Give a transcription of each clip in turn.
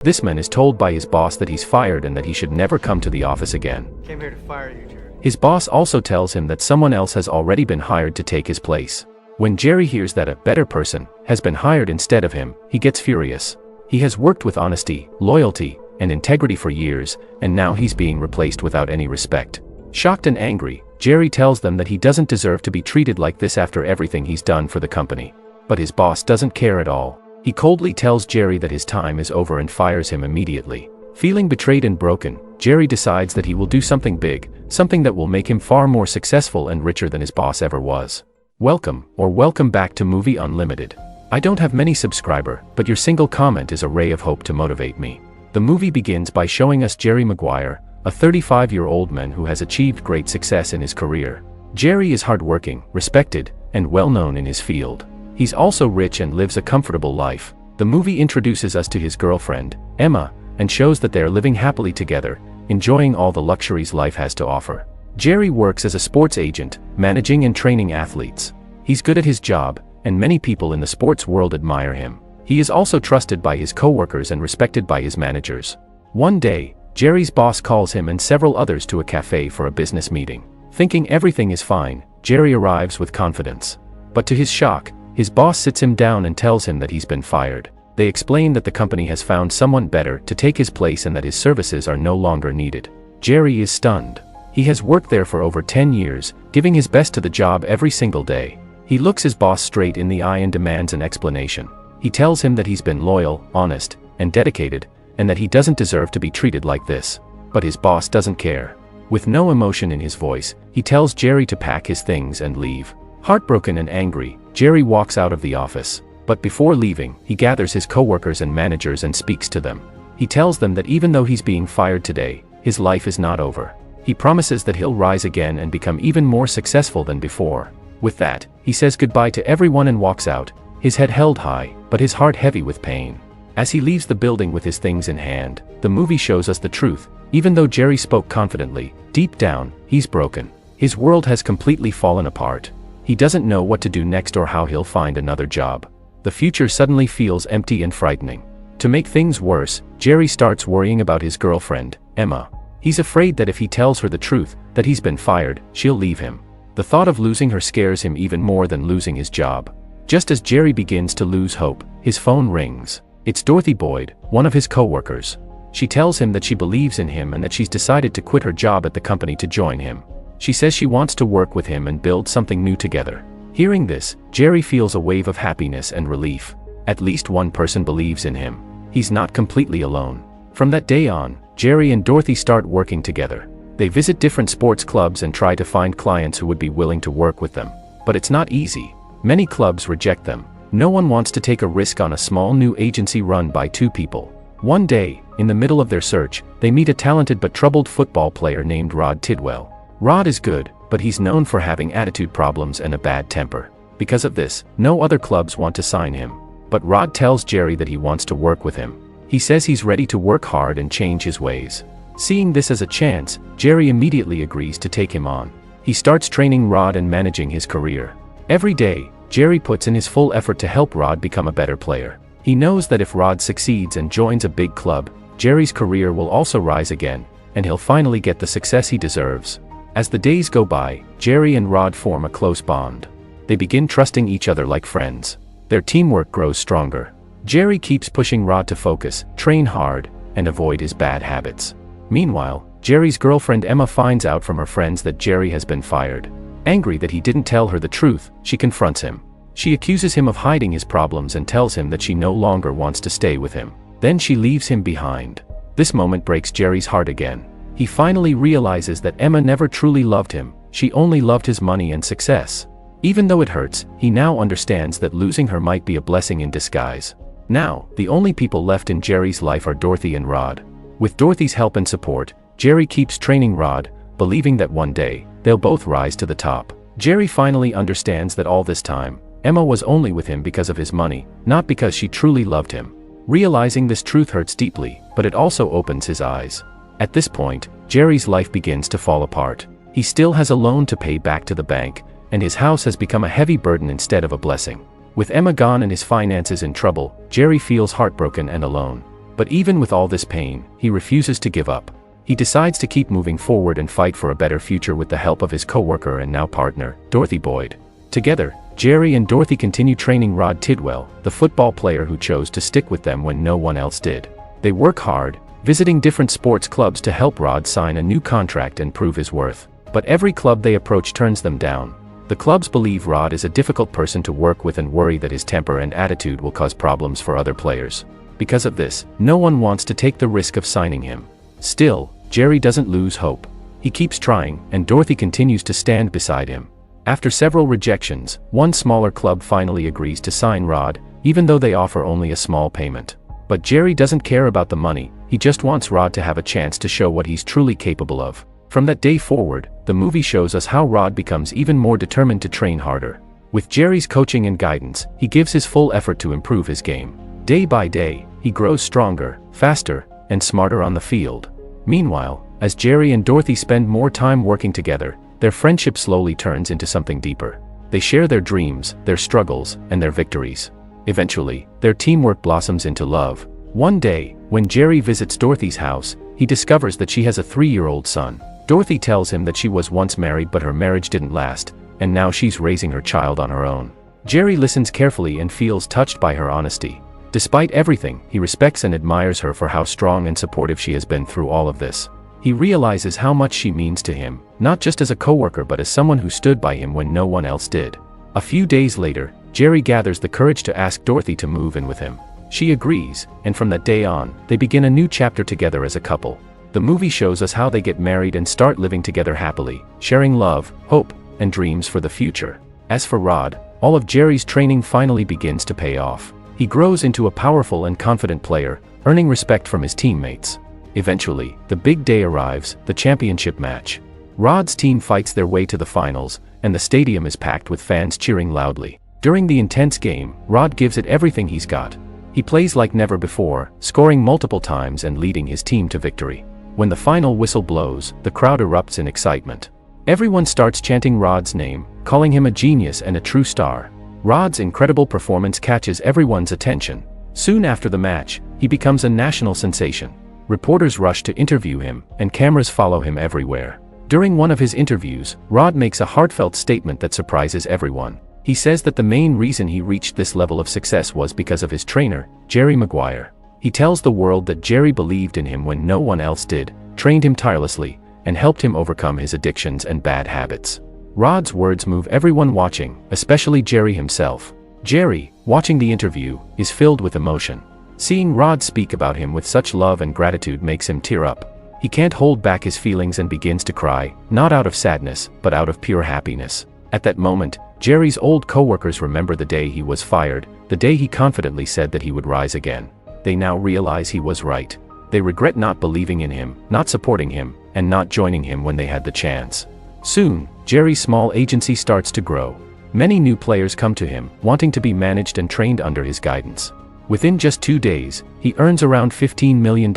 This man is told by his boss that he's fired and that he should never come to the office again. Came here to fire you, Jerry. His boss also tells him that someone else has already been hired to take his place. When Jerry hears that a better person has been hired instead of him, he gets furious. He has worked with honesty, loyalty, and integrity for years, and now he's being replaced without any respect. Shocked and angry, Jerry tells them that he doesn't deserve to be treated like this after everything he's done for the company. But his boss doesn't care at all. He coldly tells Jerry that his time is over and fires him immediately. Feeling betrayed and broken, Jerry decides that he will do something big, something that will make him far more successful and richer than his boss ever was. Welcome back to Movie Unlimited. I don't have many subscribers, but your single comment is a ray of hope to motivate me. The movie begins by showing us Jerry Maguire, a 35-year-old man who has achieved great success in his career. Jerry is hardworking, respected, and well-known in his field. He's also rich and lives a comfortable life. The movie introduces us to his girlfriend, Emma, and shows that they are living happily together, enjoying all the luxuries life has to offer. Jerry works as a sports agent, managing and training athletes. He's good at his job, and many people in the sports world admire him. He is also trusted by his co-workers and respected by his managers. One day, Jerry's boss calls him and several others to a cafe for a business meeting. Thinking everything is fine, Jerry arrives with confidence. But to his shock, his boss sits him down and tells him that he's been fired. They explain that the company has found someone better to take his place and that his services are no longer needed. Jerry is stunned. He has worked there for over 10 years, giving his best to the job every single day. He looks his boss straight in the eye and demands an explanation. He tells him that he's been loyal, honest, and dedicated, and that he doesn't deserve to be treated like this. But his boss doesn't care. With no emotion in his voice, he tells Jerry to pack his things and leave. Heartbroken and angry, Jerry walks out of the office. But before leaving, he gathers his co-workers and managers and speaks to them. He tells them that even though he's being fired today, his life is not over. He promises that he'll rise again and become even more successful than before. With that, he says goodbye to everyone and walks out, his head held high, but his heart heavy with pain. As he leaves the building with his things in hand, the movie shows us the truth. Even though Jerry spoke confidently, deep down, he's broken. His world has completely fallen apart. He doesn't know what to do next or how he'll find another job. The future suddenly feels empty and frightening. To make things worse, Jerry starts worrying about his girlfriend, Emma. He's afraid that if he tells her the truth, that he's been fired, she'll leave him. The thought of losing her scares him even more than losing his job. Just as Jerry begins to lose hope, his phone rings. It's Dorothy Boyd, one of his co-workers. She tells him that she believes in him and that she's decided to quit her job at the company to join him. She says she wants to work with him and build something new together. Hearing this, Jerry feels a wave of happiness and relief. At least one person believes in him. He's not completely alone. From that day on, Jerry and Dorothy start working together. They visit different sports clubs and try to find clients who would be willing to work with them. But it's not easy. Many clubs reject them. No one wants to take a risk on a small new agency run by two people. One day, in the middle of their search, they meet a talented but troubled football player named Rod Tidwell. Rod is good, but he's known for having attitude problems and a bad temper. Because of this, no other clubs want to sign him. But Rod tells Jerry that he wants to work with him. He says he's ready to work hard and change his ways. Seeing this as a chance, Jerry immediately agrees to take him on. He starts training Rod and managing his career. Every day, Jerry puts in his full effort to help Rod become a better player. He knows that if Rod succeeds and joins a big club, Jerry's career will also rise again, and he'll finally get the success he deserves. As the days go by, Jerry and Rod form a close bond. They begin trusting each other like friends. Their teamwork grows stronger. Jerry keeps pushing Rod to focus, train hard, and avoid his bad habits. Meanwhile, Jerry's girlfriend Emma finds out from her friends that Jerry has been fired. Angry that he didn't tell her the truth, she confronts him. She accuses him of hiding his problems and tells him that she no longer wants to stay with him. Then she leaves him behind. This moment breaks Jerry's heart again. He finally realizes that Emma never truly loved him, she only loved his money and success. Even though it hurts, he now understands that losing her might be a blessing in disguise. Now, the only people left in Jerry's life are Dorothy and Rod. With Dorothy's help and support, Jerry keeps training Rod, believing that one day, they'll both rise to the top. Jerry finally understands that all this time, Emma was only with him because of his money, not because she truly loved him. Realizing this truth hurts deeply, but it also opens his eyes. At this point, Jerry's life begins to fall apart. He still has a loan to pay back to the bank, and his house has become a heavy burden instead of a blessing. With Emma gone and his finances in trouble, Jerry feels heartbroken and alone. But even with all this pain, he refuses to give up. He decides to keep moving forward and fight for a better future with the help of his co-worker and now partner, Dorothy Boyd. Together, Jerry and Dorothy continue training Rod Tidwell, the football player who chose to stick with them when no one else did. They work hard, visiting different sports clubs to help Rod sign a new contract and prove his worth. But every club they approach turns them down. The clubs believe Rod is a difficult person to work with and worry that his temper and attitude will cause problems for other players. Because of this, no one wants to take the risk of signing him. Still, Jerry doesn't lose hope. He keeps trying, and Dorothy continues to stand beside him. After several rejections, one smaller club finally agrees to sign Rod, even though they offer only a small payment. But Jerry doesn't care about the money, he just wants Rod to have a chance to show what he's truly capable of. From that day forward, the movie shows us how Rod becomes even more determined to train harder. With Jerry's coaching and guidance, he gives his full effort to improve his game. Day by day, he grows stronger, faster, and smarter on the field. Meanwhile, as Jerry and Dorothy spend more time working together, their friendship slowly turns into something deeper. They share their dreams, their struggles, and their victories. Eventually, their teamwork blossoms into love. One day, when Jerry visits Dorothy's house, he discovers that she has a 3-year-old son. Dorothy tells him that she was once married but her marriage didn't last, and now she's raising her child on her own. Jerry listens carefully and feels touched by her honesty. Despite everything, he respects and admires her for how strong and supportive she has been through all of this. He realizes how much she means to him, not just as a coworker but as someone who stood by him when no one else did. A few days later, Jerry gathers the courage to ask Dorothy to move in with him. She agrees, and from that day on, they begin a new chapter together as a couple. The movie shows us how they get married and start living together happily, sharing love, hope, and dreams for the future. As for Rod, all of Jerry's training finally begins to pay off. He grows into a powerful and confident player, earning respect from his teammates. Eventually, the big day arrives, the championship match. Rod's team fights their way to the finals, and the stadium is packed with fans cheering loudly. During the intense game, Rod gives it everything he's got. He plays like never before, scoring multiple times and leading his team to victory. When the final whistle blows, the crowd erupts in excitement. Everyone starts chanting Rod's name, calling him a genius and a true star. Rod's incredible performance catches everyone's attention. Soon after the match, he becomes a national sensation. Reporters rush to interview him, and cameras follow him everywhere. During one of his interviews, Rod makes a heartfelt statement that surprises everyone. He says that the main reason he reached this level of success was because of his trainer, Jerry Maguire. He tells the world that Jerry believed in him when no one else did, trained him tirelessly, and helped him overcome his addictions and bad habits. Rod's words move everyone watching, especially Jerry himself. Jerry, watching the interview, is filled with emotion. Seeing Rod speak about him with such love and gratitude makes him tear up. He can't hold back his feelings and begins to cry, not out of sadness, but out of pure happiness. At that moment, Jerry's old coworkers remember the day he was fired, the day he confidently said that he would rise again. They now realize he was right. They regret not believing in him, not supporting him, and not joining him when they had the chance. Soon, Jerry's small agency starts to grow. Many new players come to him, wanting to be managed and trained under his guidance. Within just 2 days, he earns around $15 million,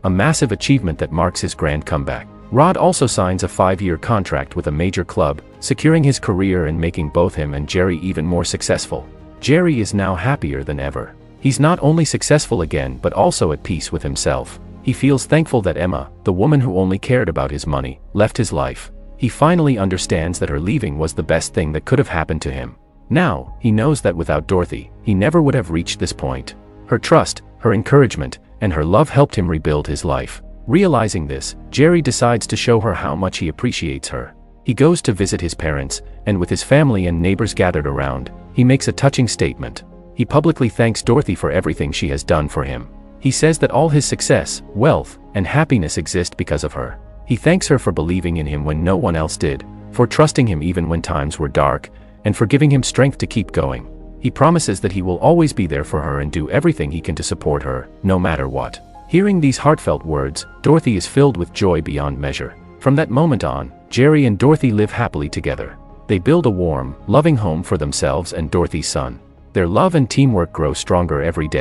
a massive achievement that marks his grand comeback. Rod also signs a 5-year contract with a major club, securing his career and making both him and Jerry even more successful. Jerry is now happier than ever. He's not only successful again but also at peace with himself. He feels thankful that Emma, the woman who only cared about his money, left his life. He finally understands that her leaving was the best thing that could have happened to him. Now, he knows that without Dorothy, he never would have reached this point. Her trust, her encouragement, and her love helped him rebuild his life. Realizing this, Jerry decides to show her how much he appreciates her. He goes to visit his parents, and with his family and neighbors gathered around, he makes a touching statement. He publicly thanks Dorothy for everything she has done for him. He says that all his success, wealth, and happiness exist because of her. He thanks her for believing in him when no one else did, for trusting him even when times were dark, and for giving him strength to keep going. He promises that he will always be there for her and do everything he can to support her, no matter what. Hearing these heartfelt words, Dorothy is filled with joy beyond measure. From that moment on, Jerry and Dorothy live happily together. They build a warm, loving home for themselves and Dorothy's son. Their love and teamwork grow stronger every day.